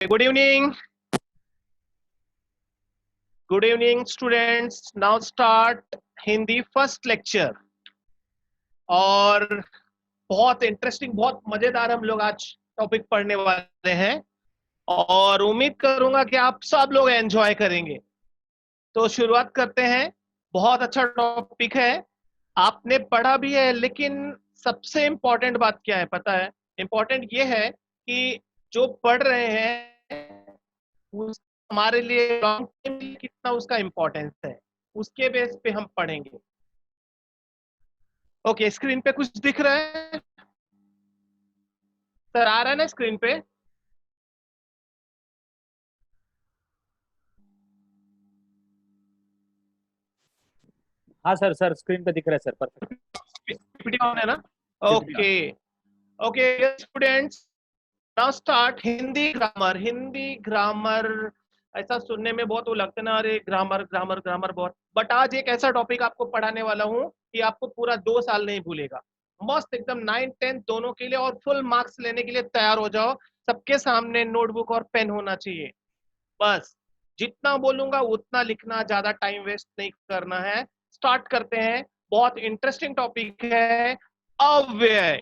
Good evening. Good evening, students. Now start Hindi first lecture. और बहुत interesting, बहुत मजेदार हम लोग आज टॉपिक पढ़ने वाले हैं और उम्मीद करूंगा कि आप सब लोग एंजॉय करेंगे। तो शुरुआत करते हैं। बहुत अच्छा टॉपिक है, आपने पढ़ा भी है, लेकिन सबसे इंपॉर्टेंट बात क्या है पता है? इंपॉर्टेंट ये है कि जो पढ़ रहे हैं उस हमारे लिए लॉन्ग टाइम में कितना उसका इम्पोर्टेंस है, उसके बेस पे हम पढ़ेंगे। ओके, स्क्रीन पे कुछ दिख रहा है सर? आ रहा है ना स्क्रीन पे? हाँ सर, स्क्रीन पे दिख रहा है सर, परफेक्ट। पीपीटी ऑन है ना? PPT okay okay students, now start Hindi grammar. Hindi grammar ऐसा सुनने में बहुत वो लगता है ना, अरे ग्रामर ग्रामर ग्रामर बहुत, बट आज एक ऐसा टॉपिक आपको पढ़ाने वाला हूँ कि आपको पूरा 2 साल नहीं भूलेगा। मस्त एकदम 9th 10th दोनों के लिए, और फुल मार्क्स लेने के लिए तैयार हो जाओ। सबके सामने नोटबुक और पेन होना चाहिए। बस जितना बोलूंगा उतना लिखना, ज्यादा टाइम वेस्ट नहीं करना है। स्टार्ट करते हैं। बहुत इंटरेस्टिंग टॉपिक है, अव्यय।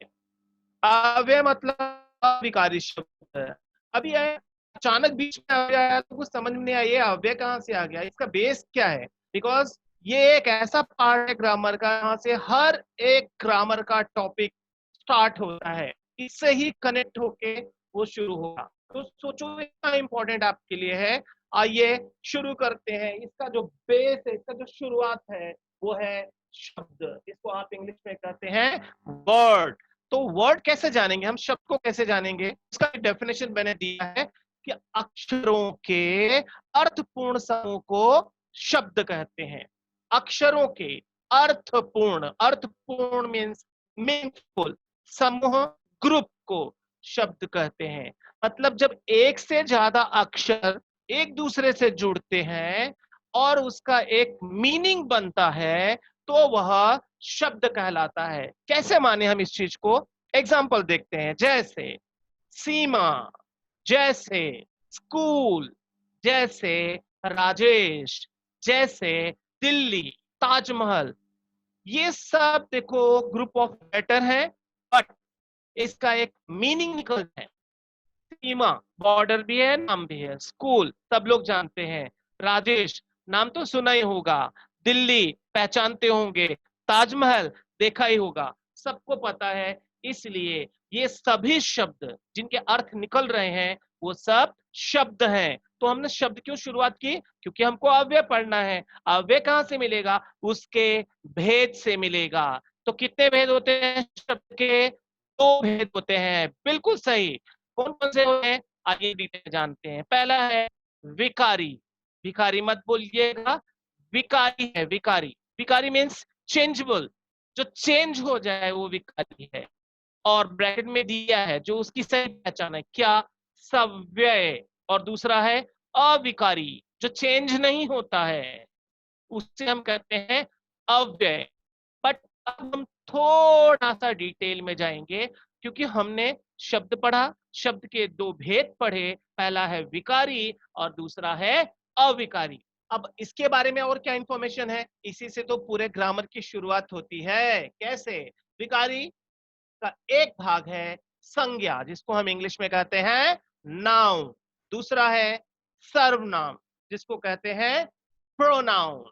अव्यय मतलब अविकारी शब्द है। अभी अचानक बीच में अव्यय आया तो कुछ समझ में नहीं आया, ये अव्यय कहाँ से आ गया, इसका बेस क्या है? बिकॉज ये एक ऐसा पार्ट है ग्रामर का, यहाँ से हर एक ग्रामर का टॉपिक स्टार्ट होता है, इससे ही कनेक्ट होके वो शुरू होगा। तो सोचो इतना इंपॉर्टेंट आपके लिए है। आइए शुरू करते हैं। इसका जो बेस है, इसका जो शुरुआत है वो है शब्द, इसको आप इंग्लिश में कहते हैं वर्ड। तो वर्ड कैसे जानेंगे हम, शब्द को कैसे जानेंगे? इसका डेफिनेशन मैंने दिया है कि अक्षरों के अर्थपूर्ण समूह को शब्द कहते हैं। अक्षरों के अर्थपूर्ण, अर्थपूर्ण मीन्स मीनिंगफुल, समूह ग्रुप को शब्द कहते हैं। मतलब जब एक से ज्यादा अक्षर एक दूसरे से जुड़ते हैं और उसका एक मीनिंग बनता है तो वह शब्द कहलाता है। कैसे माने हम इस चीज को? एग्जाम्पल देखते हैं। जैसे सीमा, जैसे स्कूल, जैसे राजेश, जैसे दिल्ली, ताजमहल। ये सब देखो ग्रुप ऑफ लेटर है, बट इसका एक मीनिंग निकलता है। सीमा बॉर्डर भी है, नाम भी है। स्कूल सब लोग जानते हैं। राजेश नाम तो सुना ही होगा। दिल्ली पहचानते होंगे। ताजमहल देखा ही होगा, सबको पता है। इसलिए ये सभी शब्द जिनके अर्थ निकल रहे हैं वो सब शब्द हैं। तो हमने शब्द क्यों शुरुआत की? क्योंकि हमको अव्यय पढ़ना है। अव्यय कहां से मिलेगा? उसके भेद से मिलेगा। तो कितने भेद होते हैं शब्द के? 2 भेद होते हैं, बिल्कुल सही। कौन कौन से होते हैं आइए डिटेल जानते हैं। पहला है विकारी। भिखारी मत बोलिएगा, विकारी है। विकारी, विकारी मीन्स चेंजेबल, जो चेंज हो जाए वो विकारी है। और ब्रैकेट में दिया है जो उसकी सही पहचान है, क्या? सव्यय। और दूसरा है अविकारी, जो चेंज नहीं होता है, उससे हम कहते हैं अव्यय। बट अब हम थोड़ा सा डिटेल में जाएंगे, क्योंकि हमने शब्द पढ़ा, शब्द के 2 भेद पढ़े। पहला है विकारी और दूसरा है अविकारी। अब इसके बारे में और क्या इंफॉर्मेशन है? इसी से तो पूरे ग्रामर की शुरुआत होती है। कैसे? विकारी का एक भाग है संज्ञा, जिसको हम इंग्लिश में कहते हैं नाउन। दूसरा है सर्वनाम, जिसको कहते हैं प्रोनाउन।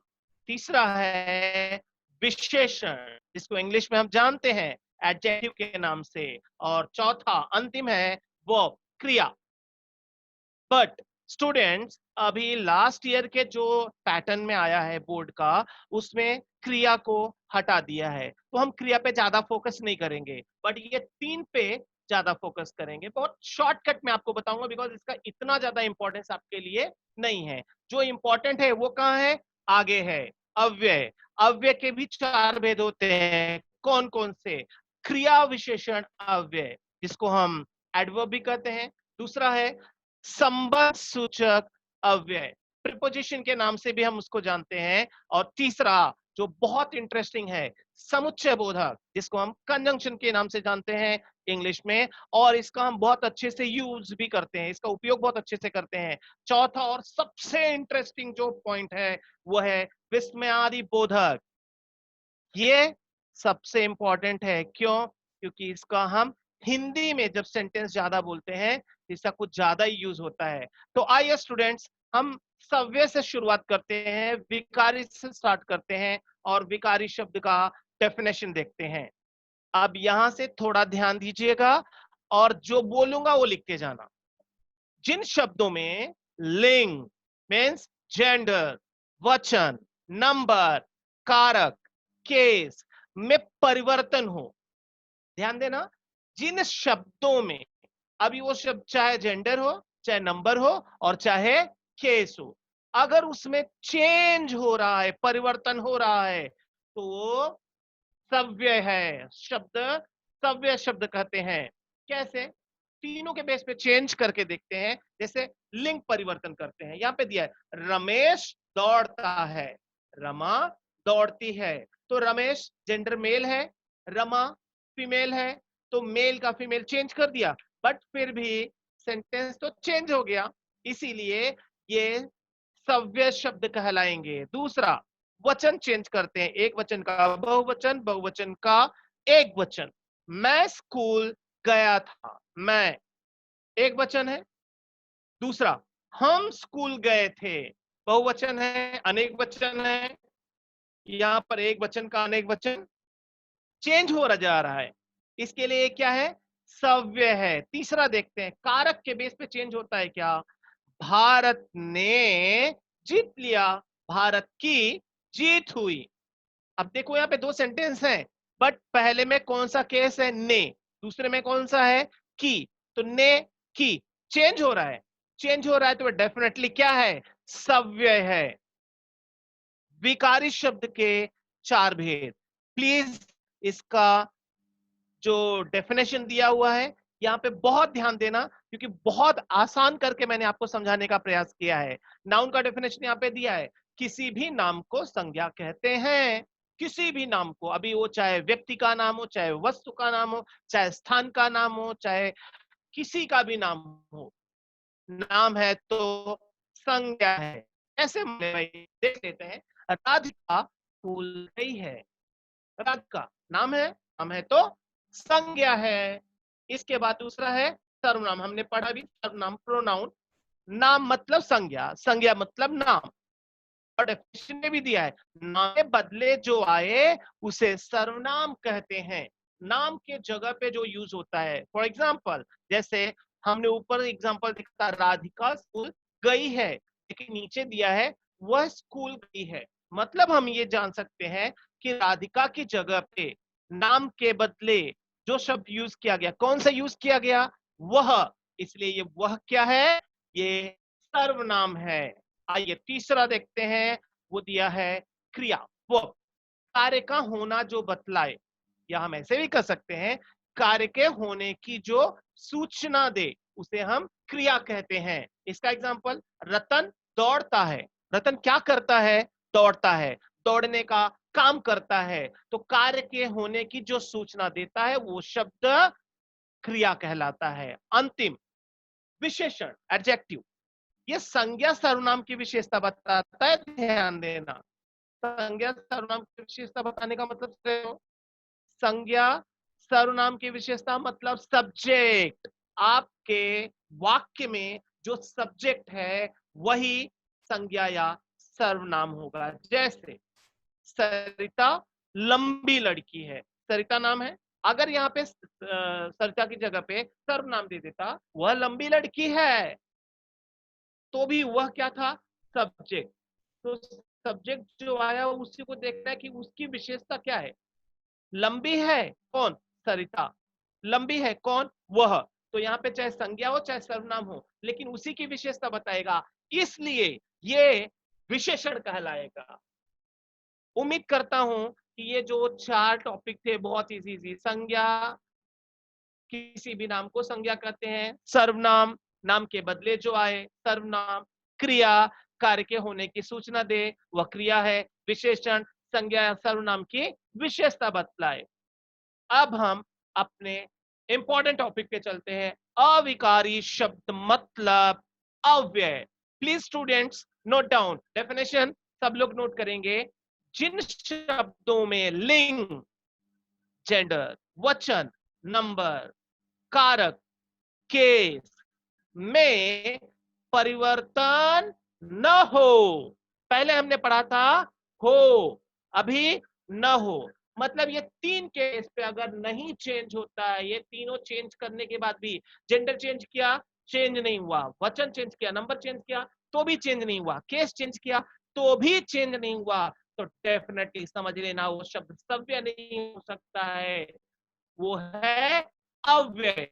तीसरा है विशेषण, जिसको इंग्लिश में हम जानते हैं एडजेक्टिव के नाम से। और चौथा अंतिम है वो क्रिया। बट स्टूडेंट्स, अभी लास्ट ईयर के जो पैटर्न में आया है बोर्ड का, उसमें क्रिया को हटा दिया है। तो हम क्रिया पे ज्यादा फोकस नहीं करेंगे, बट ये 3 पे ज्यादा फोकस करेंगे। बहुत शॉर्टकट में आपको बताऊंगा, बिकॉज इसका इतना ज्यादा इंपॉर्टेंस आपके लिए नहीं है। जो इंपॉर्टेंट है वो कहाँ है? आगे है अव्यय। अव्यय के भी 4 भेद होते हैं। कौन कौन से? क्रिया विशेषण अव्यय, जिसको हम एडवर्ब भी कहते हैं। दूसरा है संबंध सूचक अव्यय, प्रीपोजिशन के नाम से भी हम उसको जानते हैं। और तीसरा जो बहुत इंटरेस्टिंग है, समुच्चय बोधक, जिसको हम कंजंक्शन के नाम से जानते हैं। इंग्लिश में, और इसका हम बहुत अच्छे से यूज भी करते हैं, इसका उपयोग बहुत अच्छे से करते हैं। चौथा और सबसे इंटरेस्टिंग जो पॉइंट है वो है विस्मयादि बोधक। ये सबसे इंपॉर्टेंट है, क्यों? क्योंकि इसका हम हिंदी में जब सेंटेंस ज्यादा बोलते हैं इसका कुछ ज्यादा ही यूज होता है। तो आइए स्टूडेंट्स, हम सव्य से शुरुआत करते हैं, विकारी से स्टार्ट करते हैं और विकारी शब्द का डेफिनेशन देखते हैं। अब यहां से थोड़ा ध्यान दीजिएगा और जो बोलूंगा वो लिखते जाना। जिन शब्दों में लिंग मीन्स जेंडर, वचन, नंबर, कारक, केस में परिवर्तन हो, ध्यान देना, जिन शब्दों में, अभी वो शब्द चाहे जेंडर हो, चाहे नंबर हो और चाहे केस हो, अगर उसमें चेंज हो रहा है, परिवर्तन हो रहा है, तो वो सव्य है शब्द, सव्य शब्द कहते हैं। कैसे? तीनों के बेस पे चेंज करके देखते हैं। जैसे लिंग परिवर्तन करते हैं, यहां पे दिया है रमेश दौड़ता है, रमा दौड़ती है, तो रमेश जेंडर मेल है, रमा फीमेल है, तो मेल का फीमेल चेंज कर दिया, बट फिर भी सेंटेंस तो चेंज हो गया, इसीलिए ये सव्य शब्द कहलाएंगे। दूसरा, वचन चेंज करते हैं, एक वचन का बहुवचन, बहुवचन का एक वचन। मैं स्कूल गया था, मैं एक वचन है। दूसरा, हम स्कूल गए थे, बहुवचन है, अनेक वचन है, यहां पर एक वचन का अनेक वचन चेंज हो जा रहा है, इसके लिए क्या है? सव्य है। तीसरा देखते हैं, कारक के बेस पे चेंज होता है क्या? भारत ने जीत लिया, भारत की जीत हुई। अब देखो यहाँ पे दो सेंटेंस हैं, बट पहले में कौन सा केस है? ने। दूसरे में कौन सा है? की। तो ने की चेंज हो रहा है, चेंज हो रहा है तो डेफिनेटली क्या है? सव्य है। विकारी शब्द के चार भेद, प्लीज इसका जो डेफिनेशन दिया हुआ है यहाँ पे बहुत ध्यान देना, क्योंकि बहुत आसान करके मैंने आपको समझाने का प्रयास किया है। नाउन का डेफिनेशन यहाँ पे दिया है, किसी भी नाम को संज्ञा कहते हैं, किसी भी नाम को, अभी वो चाहे व्यक्ति का नाम हो, चाहे वस्तु का नाम हो, चाहे स्थान का नाम हो, चाहे किसी का भी नाम हो, नाम है तो संज्ञा है। ऐसे भाई देख लेते हैं, राधिका स्कूल गई है, राधिका नाम है, नाम है तो संज्ञा है। इसके बाद दूसरा है सर्वनाम, हमने पढ़ा भी सर्वनाम प्रोनाउन, नाम मतलब संज्ञा, संज्ञा मतलब नाम, और डेफिनेशन में भी दिया है, नाम के बदले जो आए उसे सर्वनाम कहते हैं। नाम के जगह पे जो यूज होता है, फॉर एग्जाम्पल जैसे हमने ऊपर एग्जाम्पल देखा, राधिका स्कूल गई है, लेकिन नीचे दिया है वह स्कूल गई है, मतलब हम ये जान सकते हैं कि राधिका की जगह पे नाम के बदले जो शब्द यूज किया गया, कौन सा यूज किया गया? वह, इसलिए ये वह क्या है? ये सर्वनाम है। आइए तीसरा देखते हैं, वो दिया है क्रिया, वो कार्य का होना जो बतलाए, या हम ऐसे भी कर सकते हैं, कार्य के होने की जो सूचना दे उसे हम क्रिया कहते हैं। इसका एग्जांपल, रतन दौड़ता है, रतन क्या करता है? दौड़ता है, दौड़ने का काम करता है, तो कार्य के होने की जो सूचना देता है वो शब्द क्रिया कहलाता है। अंतिम, विशेषण एडजेक्टिव, ये संज्ञा सर्वनाम की विशेषता बताता है, ध्यान देना। संज्ञा सर्वनाम की विशेषता बताने का मतलब, संज्ञा सर्वनाम की विशेषता मतलब सब्जेक्ट, आपके वाक्य में जो सब्जेक्ट है वही संज्ञा या सर्वनाम होगा। जैसे सरिता लंबी लड़की है, सरिता नाम है, अगर यहाँ पे सरिता की जगह पे सर्वनाम दे देता, वह लंबी लड़की है, तो भी वह क्या था? सब्जेक्ट। तो सब्जेक्ट जो आया उसी को देखना है कि उसकी विशेषता क्या है। लंबी है कौन? सरिता। लंबी है कौन? वह। तो यहाँ पे चाहे संज्ञा हो चाहे सर्वनाम हो, लेकिन उसी की विशेषता बताएगा, इसलिए ये विशेषण कहलाएगा। उम्मीद करता हूं कि ये जो चार टॉपिक थे बहुत इजी, संज्ञा, किसी भी नाम को संज्ञा कहते हैं, सर्वनाम, नाम के बदले जो आए सर्वनाम, क्रिया, कार्य के होने की सूचना दे वह क्रिया है, विशेषण संज्ञा या सर्वनाम की विशेषता बतलाए। अब हम अपने इंपॉर्टेंट टॉपिक पे चलते हैं। अविकारी शब्द मतलब अव्यय। Please students note down definition, सब लोग नोट करेंगे। जिन शब्दों में लिंग, जेंडर, वचन, नंबर, कारक, केस में परिवर्तन न हो। पहले हमने पढ़ा था हो, अभी न हो। मतलब ये तीन केस पे अगर नहीं चेंज होता है, ये तीनों चेंज करने के बाद भी, जेंडर चेंज किया चेंज नहीं हुआ, वचन चेंज किया, नंबर चेंज किया तो भी चेंज नहीं हुआ, केस चेंज किया तो भी चेंज नहीं हुआ, तो डेफिनेटली समझ लेना वो शब्द सभ्य नहीं हो सकता है, वो है अव्यय।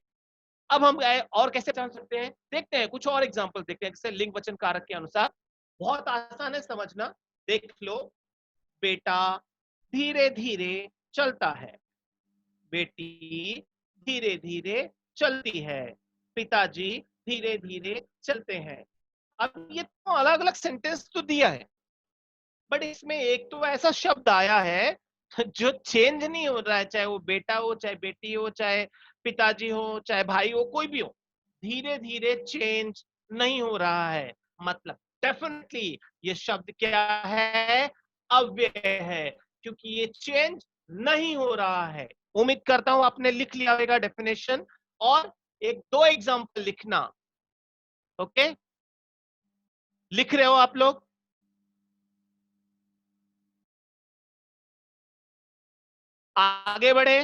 अब हम और कैसे जान सकते हैं, देखते हैं कुछ और एग्जांपल देखते हैं, जैसे लिंग वचन कारक के अनुसार। बहुत आसान है समझना, देख लो। बेटा धीरे धीरे चलता है, बेटी धीरे धीरे चलती है, पिताजी धीरे धीरे चलते हैं। अब ये तो अलग अलग सेंटेंस तो दिया है, बट इसमें एक तो ऐसा शब्द आया है जो चेंज नहीं हो रहा है, चाहे वो बेटा हो, चाहे बेटी हो, चाहे पिताजी हो, चाहे भाई हो, कोई भी हो, धीरे धीरे चेंज नहीं हो रहा है। मतलब डेफिनेटली ये शब्द क्या है, अव्यय है, क्योंकि ये चेंज नहीं हो रहा है। उम्मीद करता हूं आपने लिख लिया होगा डेफिनेशन, और एक दो एग्जांपल लिखना। ओके, लिख रहे हो आप लोग? आगे बढ़े।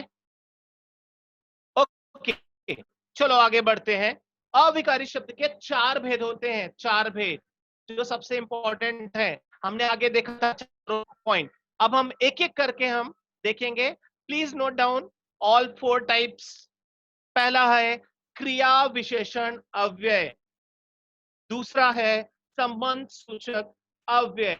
ओके, चलो आगे बढ़ते हैं। अविकारी शब्द के चार भेद होते हैं, चार भेद जो सबसे इंपॉर्टेंट है। हमने आगे देखा था चारों पॉइंट, अब हम एक एक करके हम देखेंगे। Please note down all four types. पहला है क्रिया विशेषण अव्यय, दूसरा है संबंध सूचक अव्यय,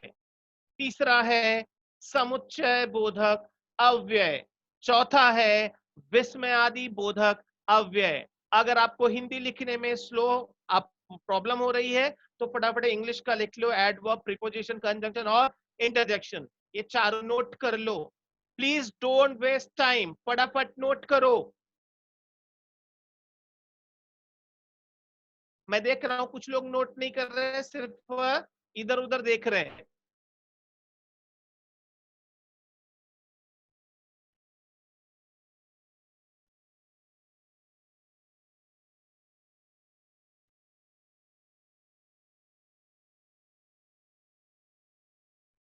तीसरा है समुच्चय बोधक अव्यय, चौथा है विस्मयादि बोधक अव्यय। अगर आपको हिंदी लिखने में स्लो आप प्रॉब्लम हो रही है तो फटाफट इंग्लिश का लिख लो, एडवर्ब, प्रीपोजिशन, कंजंक्शन और इंटरजेक्शन, ये चारों नोट कर लो। प्लीज डोंट वेस्ट टाइम, फटाफट नोट करो। मैं देख रहा हूं कुछ लोग नोट नहीं कर रहे हैं, सिर्फ इधर उधर देख रहे हैं।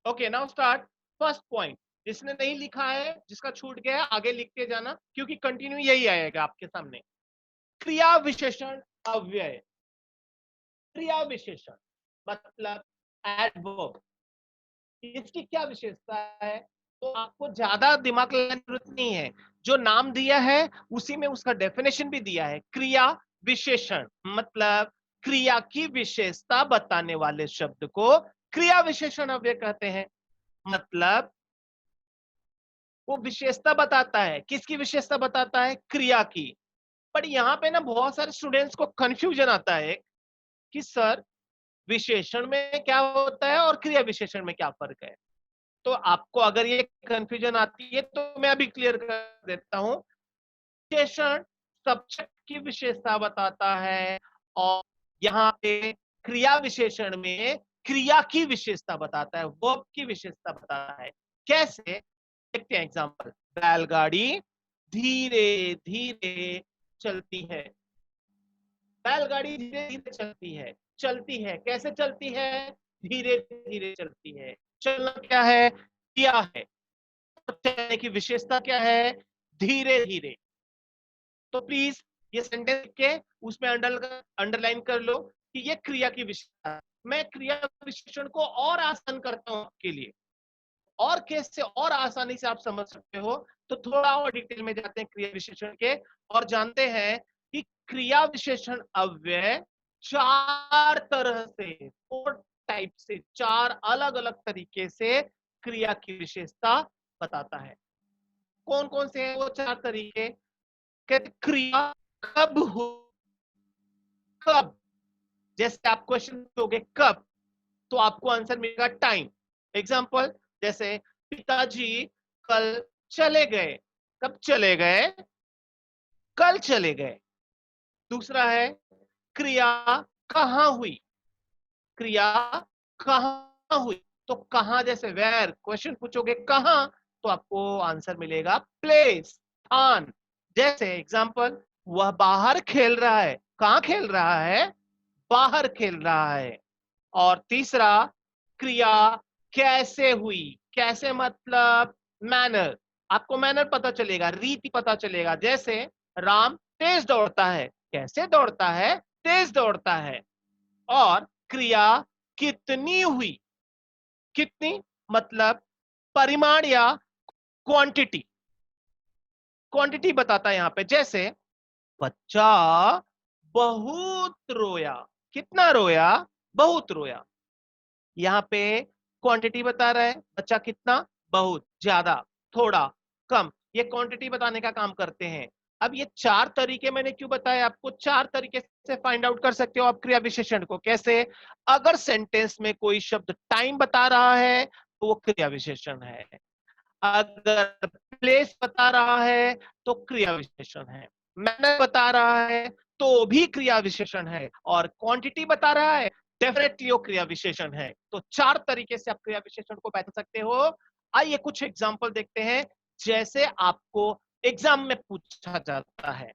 Okay, now start. First point, जिसने नहीं लिखा है, जिसका छूट गया है, आगे लिखते जाना, क्योंकि कंटिन्यू यही आएगा आपके सामने। क्रिया विशेषण अव्यय। क्रिया विशेषण मतलब एडवर्ब, इसकी क्या विशेषता है, तो आपको ज्यादा दिमाग लगाने की जरूरत नहीं है। जो नाम दिया है उसी में उसका डेफिनेशन भी दिया है। क्रिया विशेषण मतलब क्रिया की विशेषता बताने वाले शब्द को क्रिया विशेषण अव्यय कहते हैं। मतलब वो विशेषता बताता है, किसकी विशेषता बताता है, क्रिया की। पर यहाँ पे ना बहुत सारे स्टूडेंट्स को कंफ्यूजन आता है कि सर विशेषण में क्या होता है और क्रिया विशेषण में क्या फर्क है। तो आपको अगर ये कंफ्यूजन आती है तो मैं अभी क्लियर कर देता हूं। विशेषण सब्जेक्ट की विशेषता बताता है, और यहाँ पे क्रिया विशेषण में क्रिया की विशेषता बताता है, वर्ब की विशेषता बताता है। कैसे, देखते हैं एग्जांपल। बैलगाड़ी धीरे धीरे चलती है, बैलगाड़ी धीरे धीरे चलती है कैसे चलती है, धीरे धीरे चलती है। चलना क्या है, क्रिया है, चलने की विशेषता क्या है, धीरे धीरे। तो प्लीज ये सेंटेंस के उसमें अंडरलाइन कर लो कि ये क्रिया की विशेषता। मैं क्रिया विशेषण को और आसान करता हूं आपके लिए, और केस से और आसानी से आप समझ सकते हो, तो थोड़ा और डिटेल में जाते हैं क्रिया विशेषण के, और जानते हैं कि क्रिया विशेषण अव्यय चार तरह से, फोर टाइप से, चार अलग अलग तरीके से क्रिया की विशेषता बताता है। कौन कौन से हैं वो चार तरीके? कहते क्रिया कब हो, कब, जैसे आप क्वेश्चन पूछोगे कब, तो आपको आंसर मिलेगा टाइम। एग्जाम्पल, जैसे पिताजी कल चले गए, कब चले गए, कल चले गए। दूसरा है क्रिया कहाँ हुई, क्रिया कहाँ हुई, तो कहाँ जैसे वेयर क्वेश्चन पूछोगे कहाँ, तो आपको आंसर मिलेगा प्लेस, स्थान। जैसे एग्जांपल, वह बाहर खेल रहा है, कहाँ खेल रहा है, बाहर खेल रहा है। और तीसरा क्रिया कैसे हुई, कैसे मतलब मैनर, आपको मैनर पता चलेगा, रीति पता चलेगा। जैसे राम तेज दौड़ता है, कैसे दौड़ता है, तेज दौड़ता है। और क्रिया कितनी हुई, कितनी मतलब परिमाण या क्वांटिटी, क्वांटिटी बताता है यहां पे। जैसे बच्चा बहुत रोया, कितना रोया, बहुत रोया। यहाँ पे क्वांटिटी बता रहा है, बच्चा कितना, बहुत, ज्यादा, थोड़ा, कम, ये क्वांटिटी बताने का काम करते हैं। अब ये चार तरीके मैंने क्यों बताया आपको, चार तरीके से फाइंड आउट कर सकते हो आप क्रिया विशेषण को। कैसे, अगर सेंटेंस में कोई शब्द टाइम बता रहा है तो वो क्रिया विशेषण है, अगर प्लेस बता रहा है तो क्रिया विशेषण है, मैनर बता रहा है तो भी क्रिया विशेषण है, और क्वांटिटी बता रहा है डेफिनेटली वो क्रिया विशेषण है। तो चार तरीके से आप क्रिया विशेषण को पहचान सकते हो। आइए कुछ एग्जांपल देखते हैं, जैसे आपको एग्जाम में पूछा जाता है।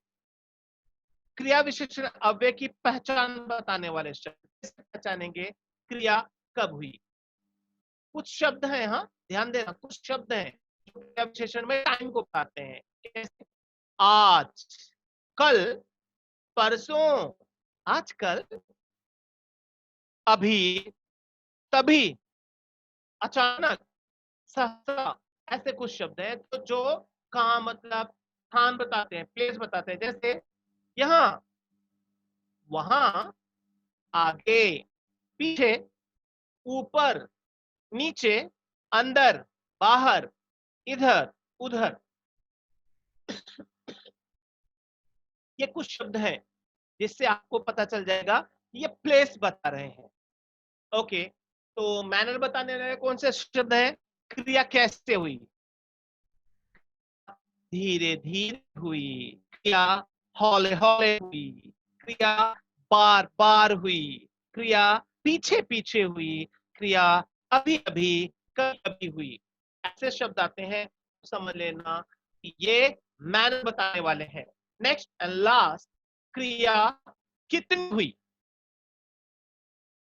क्रिया विशेषण अव्यय की पहचान बताने वाले शब्द, कैसे पहचानेंगे, क्रिया कब हुई। कुछ शब्द हैं, हाँ ध्यान देना, कुछ शब्द हैं जो क्रिया विशेषण में टाइम को बताते हैं। कैसे, आज, कल, परसों, आजकल, अभी, तभी, अचानक, सहसा, ऐसे कुछ शब्द हैं तो जो कहाँ मतलब स्थान बताते हैं, प्लेस बताते हैं। जैसे यहाँ, वहां, आगे, पीछे, ऊपर, नीचे, अंदर, बाहर, इधर, उधर, ये कुछ शब्द हैं जिससे आपको पता चल जाएगा ये प्लेस बता रहे हैं। ओके, तो मैनर बताने वाले कौन से शब्द हैं, क्रिया कैसे हुई, धीरे धीरे हुई, क्रिया हौले हौले हुई, क्रिया बार बार हुई, क्रिया पीछे पीछे हुई, क्रिया अभी अभी, कभी कभी हुई। ऐसे शब्द आते हैं, समझ लेना कि ये मैनर बताने वाले हैं। नेक्स्ट एंड लास्ट, क्रिया कितनी हुई,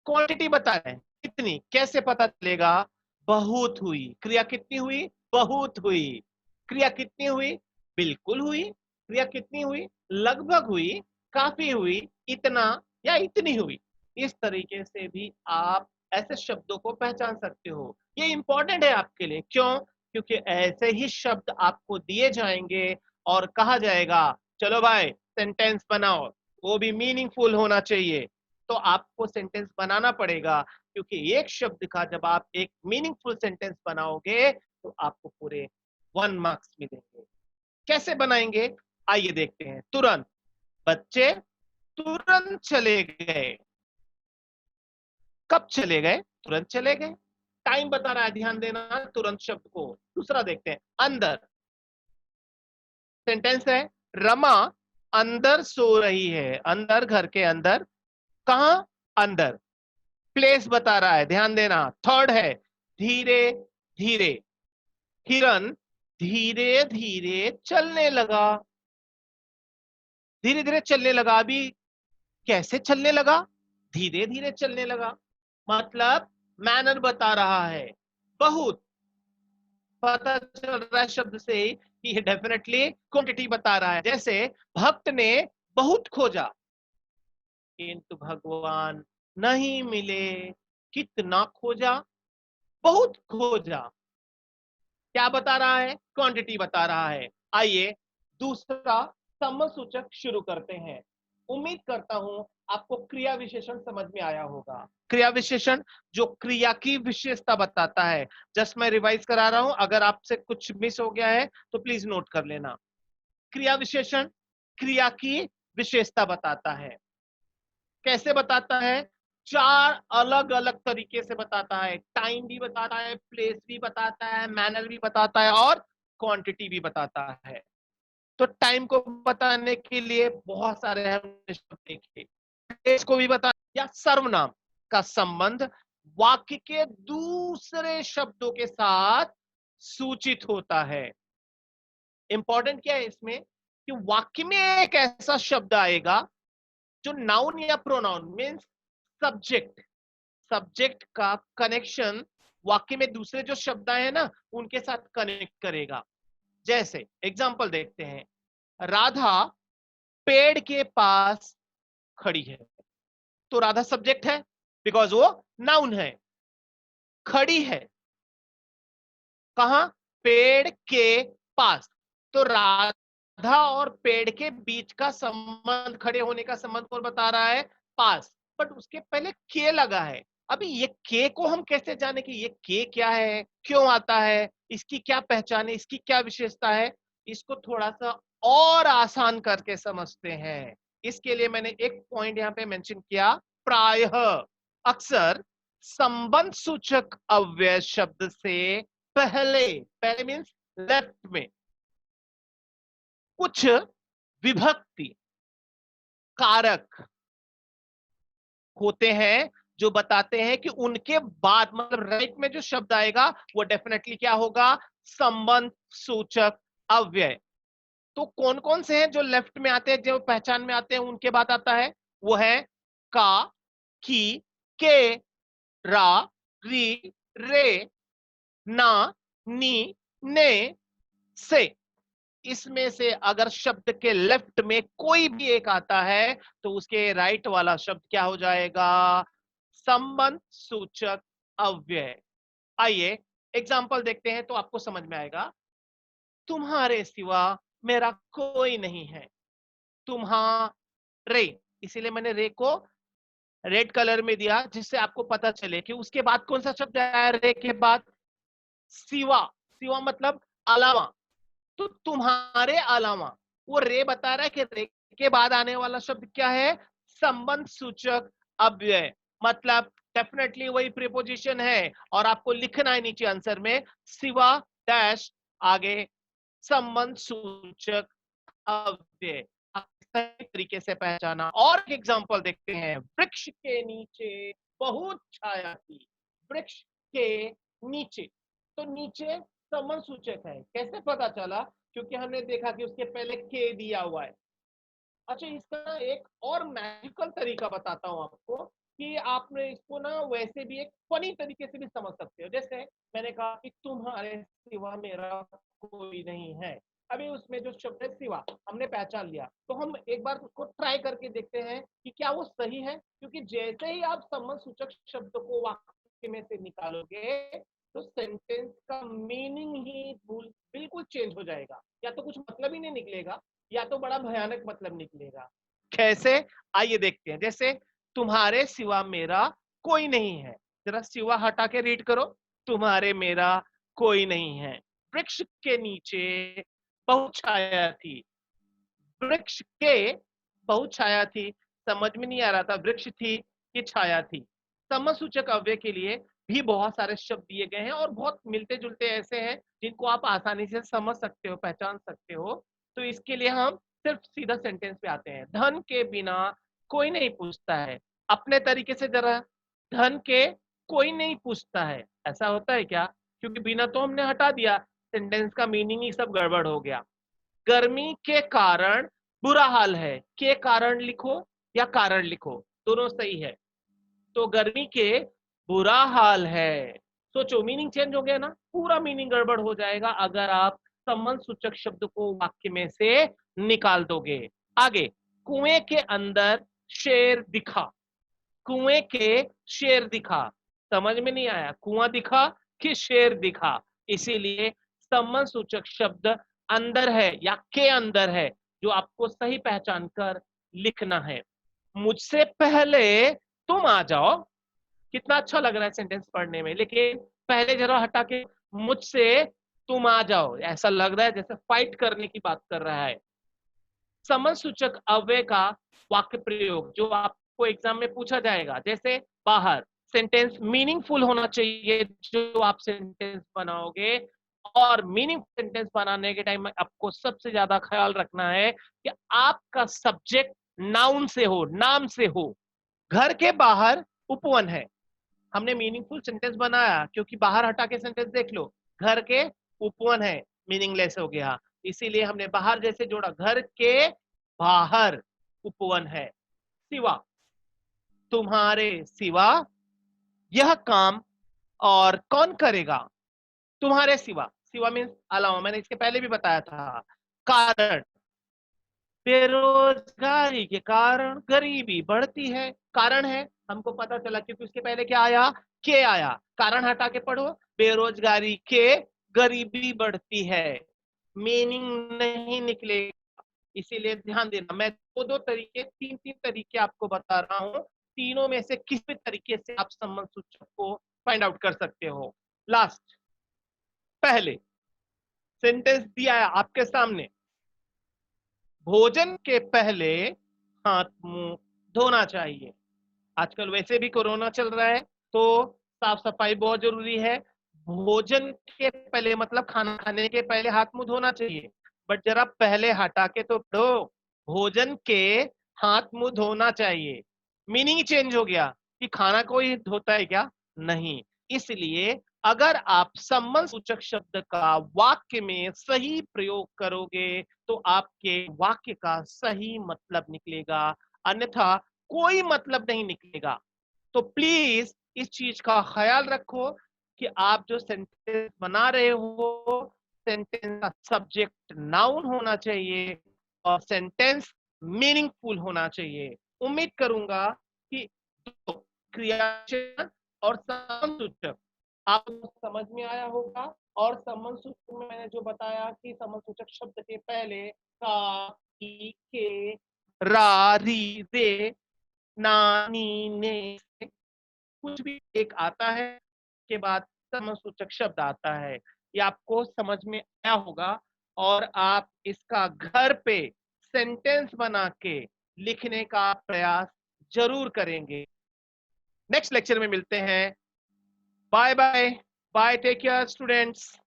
क्वांटिटी बता रहे हैं, कितनी, कैसे पता चलेगा, बहुत हुई, क्रिया कितनी हुई, बहुत हुई, क्रिया कितनी हुई, बिल्कुल हुई, क्रिया कितनी हुई, लगभग हुई, काफी हुई, इतना या इतनी हुई। इस तरीके से भी आप ऐसे शब्दों को पहचान सकते हो। ये इंपॉर्टेंट है आपके लिए, क्यों, क्योंकि ऐसे ही शब्द आपको दिए जाएंगे और कहा जाएगा चलो भाई सेंटेंस बनाओ, वो भी मीनिंगफुल होना चाहिए। तो आपको सेंटेंस बनाना पड़ेगा, क्योंकि एक शब्द का जब आप एक मीनिंगफुल सेंटेंस बनाओगे तो आपको पूरे 1 मार्क्स मिलेंगे। कैसे बनाएंगे, आइए देखते हैं। तुरंत, बच्चे तुरंत चले गए, कब चले गए, तुरंत चले गए, टाइम बता रहा है, ध्यान देना तुरंत शब्द को। दूसरा देखते हैं, अंदर, सेंटेंस है, रमा अंदर सो रही है, अंदर घर के अंदर, कहां, अंदर, प्लेस बता रहा है, ध्यान देना। थर्ड है, धीरे धीरे, हिरन धीरे धीरे चलने लगा, धीरे धीरे चलने लगा, अभी कैसे चलने लगा, धीरे धीरे चलने लगा, मतलब मैनर बता रहा है। बहुत, पता चल रहा है शब्द से ही कि ये डेफिनेटली क्वांटिटी बता रहा है। जैसे भक्त ने बहुत खोजा किंतु भगवान नहीं मिले, कितना खोजा, बहुत खोजा, क्या बता रहा है, क्वांटिटी बता रहा है। आइए दूसरा संबंध सूचक शुरू करते हैं। उम्मीद करता हूं आपको क्रिया विशेषण समझ में आया होगा। क्रिया विशेषण जो क्रिया की विशेषता बताता है। जस्ट मैं रिवाइज करा रहा हूं, अगर आपसे कुछ मिस हो गया है तो प्लीज नोट कर लेना। क्रिया विशेषण क्रिया की विशेषता बताता है। कैसे बताता है, चार अलग अलग तरीके से बताता है। टाइम भी बताता है, प्लेस भी बताता है, मैनर भी बताता है और क्वांटिटी भी बताता है। तो टाइम को बताने के लिए बहुत सारे हमने शब्द देखे, प्लेस को भी बता, या सर्वनाम का संबंध वाक्य के दूसरे शब्दों के साथ सूचित होता है। इंपॉर्टेंट क्या है इसमें कि वाक्य में एक ऐसा शब्द आएगा जो नाउन या प्रोनाउन मीन्स सब्जेक्ट, सब्जेक्ट का कनेक्शन वाक्य में दूसरे जो शब्द आए हैं ना उनके साथ कनेक्ट करेगा। जैसे एग्जांपल देखते हैं, राधा पेड़ के पास खड़ी है, तो राधा सब्जेक्ट है बिकॉज वो नाउन है। खड़ी है कहां? पेड़ के पास, तो राधा और पेड़ के बीच का संबंध, खड़े होने का संबंध कौन बता रहा है? पास। बट उसके पहले के लगा है। अभी ये के को हम कैसे जाने कि ये के क्या है, क्यों आता है, इसकी क्या पहचान है, इसकी क्या विशेषता है? इसको थोड़ा सा और आसान करके समझते हैं। इसके लिए मैंने एक पॉइंट यहां पे मेंशन किया, प्रायः अक्सर संबंध सूचक अव्यय शब्द से पहले, पहले मीन्स लेफ्ट में कुछ विभक्ति कारक होते हैं जो बताते हैं कि उनके बाद मतलब राइट में जो शब्द आएगा वो डेफिनेटली क्या होगा? संबंध सूचक अव्यय। तो कौन कौन से हैं जो लेफ्ट में आते हैं, जो पहचान में आते हैं उनके बाद आता है? वो है का, की, के, रा, री, रे, ना, नी, ने, से। इसमें से अगर शब्द के लेफ्ट में कोई भी एक आता है तो उसके राइट वाला शब्द क्या हो जाएगा? संबंध सूचक अव्यय। आइए एग्जाम्पल देखते हैं तो आपको समझ में आएगा। तुम्हारे सिवा मेरा कोई नहीं है, तुम्हारे, इसीलिए मैंने रे को रेड कलर में दिया जिससे आपको पता चले कि उसके बाद कौन सा शब्द आया रे के बाद? सिवा। सिवा मतलब अलावा, तो तुम्हारे अलावा। वो रे बता रहा है कि रे के बाद आने वाला शब्द क्या है? संबंध सूचक अव्यय। मतलब डेफिनेटली वही प्रीपोजिशन है और आपको लिखना है नीचे आंसर में, सिवा डैश आगे संबंध सूचक अव्यय। सही तरीके से पहचाना। और एक एग्जांपल देखते हैं, वृक्ष के नीचे बहुत छाया थी। वृक्ष के नीचे, तो नीचे संबंध सूचक है। कैसे पता चला? क्योंकि हमने देखा कि उसके पहले के दिया हुआ है। अच्छा, इसका एक और मैजिकल तरीका बताता हूं आपको कि आपने इसको ना वैसे भी एक फनी तरीके से भी समझ सकते हो। जैसे मैंने कहा कि तुम्हारे सिवा मेरा कोई नहीं है। अभी उसमें जो शब्द है सिवा हमने पहचान लिया, तो हम एक बार उसको ट्राई करके देखते हैं कि क्या वो सही है। क्योंकि जैसे ही आप संबंध सूचक शब्द को वाक्य में से निकालोगे तो सेंटेंस का मीनिंग ही बिल्कुल चेंज हो जाएगा, या तो कुछ मतलब ही नहीं निकलेगा या तो बड़ा भयानक मतलब निकलेगा। कैसे? आइए देखते हैं। जैसे तुम्हारे सिवा मेरा कोई नहीं है, जरा सिवा हटा के रीड करो, तुम्हारे मेरा कोई नहीं है। वृक्ष के नीचे बहुत छाया थी, वृक्ष के बहुत छाया थी, समझ में नहीं आ रहा था वृक्ष थी कि छाया थी। संबंध सूचक अव्यय के लिए भी बहुत सारे शब्द दिए गए हैं और बहुत मिलते जुलते ऐसे हैं जिनको आप आसानी से समझ सकते हो, पहचान सकते हो। तो इसके लिए हम सिर्फ सीधा सेंटेंस पे आते हैं। धन के बिना कोई नहीं पूछता है। अपने तरीके से जरा, धन के कोई नहीं पूछता है, ऐसा होता है क्या? क्योंकि बिना तो हमने हटा दिया, सेंटेंस का मीनिंग ही सब गड़बड़ हो गया। गर्मी के कारण बुरा हाल है, के कारण लिखो या कारण लिखो, दोनों सही है। तो गर्मी के बुरा हाल है, सोचो मीनिंग चेंज हो गया ना, पूरा मीनिंग गड़बड़ हो जाएगा अगर आप संबंध सूचक शब्द को वाक्य में से निकाल दोगे। आगे, कुएं के अंदर शेर दिखा, कुएं के शेर दिखा, समझ में नहीं आया कुआं दिखा कि शेर दिखा, इसीलिए संबंध सूचक शब्द अंदर है या के अंदर है जो आपको सही पहचान कर लिखना है। मुझसे पहले तुम आ जाओ, कितना अच्छा लग रहा है सेंटेंस पढ़ने में, लेकिन पहले जरा हटा के मुझसे तुम आ जाओ, ऐसा लग रहा है जैसे फाइट करने की बात कर रहा है। संबंध सूचक अव्यय का वाक्य प्रयोग जो आपको एग्जाम में पूछा जाएगा, जैसे बाहर, सेंटेंस मीनिंगफुल होना चाहिए जो आप सेंटेंस बनाओगे। और मीनिंगफुल सेंटेंस बनाने के टाइम में आपको सबसे ज्यादा ख्याल रखना है कि आपका सब्जेक्ट नाउन से हो, नाम से हो। घर के बाहर उपवन है, हमने मीनिंगफुल सेंटेंस बनाया क्योंकि बाहर हटा के सेंटेंस देख लो, घर के उपवन है, मीनिंगलेस हो गया, इसीलिए हमने बाहर जैसे जोड़ा, घर के बाहर उपवन है। सिवा, तुम्हारे सिवा यह काम और कौन करेगा? तुम्हारे सिवा, सिवा मीन्स अलावा, मैंने इसके पहले भी बताया था। कारण, बेरोजगारी के कारण गरीबी बढ़ती है, कारण है हमको पता चला क्योंकि उसके पहले क्या आया? के आया, कारण हटा के पढ़ो, बेरोजगारी के गरीबी बढ़ती है, मीनिंग नहीं निकलेगा, इसीलिए ध्यान देना। मैं दो दो तरीके, तीन तीन तरीके आपको बता रहा हूं, तीनों में से किस भी तरीके से आप संबंध सूचक को फाइंड आउट कर सकते हो। लास्ट, पहले सेंटेंस दिया है आपके सामने, भोजन के पहले हाथ मुंह धोना चाहिए। आजकल वैसे भी कोरोना चल रहा है तो साफ सफाई बहुत जरूरी है। भोजन के पहले मतलब खाना खाने के पहले हाथ मुंह धोना चाहिए, बट जरा पहले हटा के तो पढ़ो, भोजन के हाथ मुंह धोना चाहिए, मीनिंग चेंज हो गया कि खाना कोई धोता है क्या? नहीं। इसलिए अगर आप संबंध सूचक शब्द का वाक्य में सही प्रयोग करोगे तो आपके वाक्य का सही मतलब निकलेगा, अन्यथा कोई मतलब नहीं निकलेगा। तो प्लीज इस चीज का ख्याल रखो कि आप जो सेंटेंस बना रहे हो, सेंटेंस का सब्जेक्ट नाउन होना चाहिए और सेंटेंस मीनिंगफुल होना चाहिए। उम्मीद करूंगा कि दो, क्रियाशील और संबंध सूचक, आपको समझ में आया होगा। और संबंध सूचक में मैंने जो बताया कि संबंध सूचक शब्द के पहले का, की, के, रा, री, रे, ना, नी, ने, कुछ भी एक आता है के बाद संबंध सूचक शब्द आता है। ये आपको समझ में आया होगा और आप इसका घर पे सेंटेंस बना के लिखने का प्रयास जरूर करेंगे। नेक्स्ट लेक्चर में मिलते हैं। Bye bye, bye, take care students.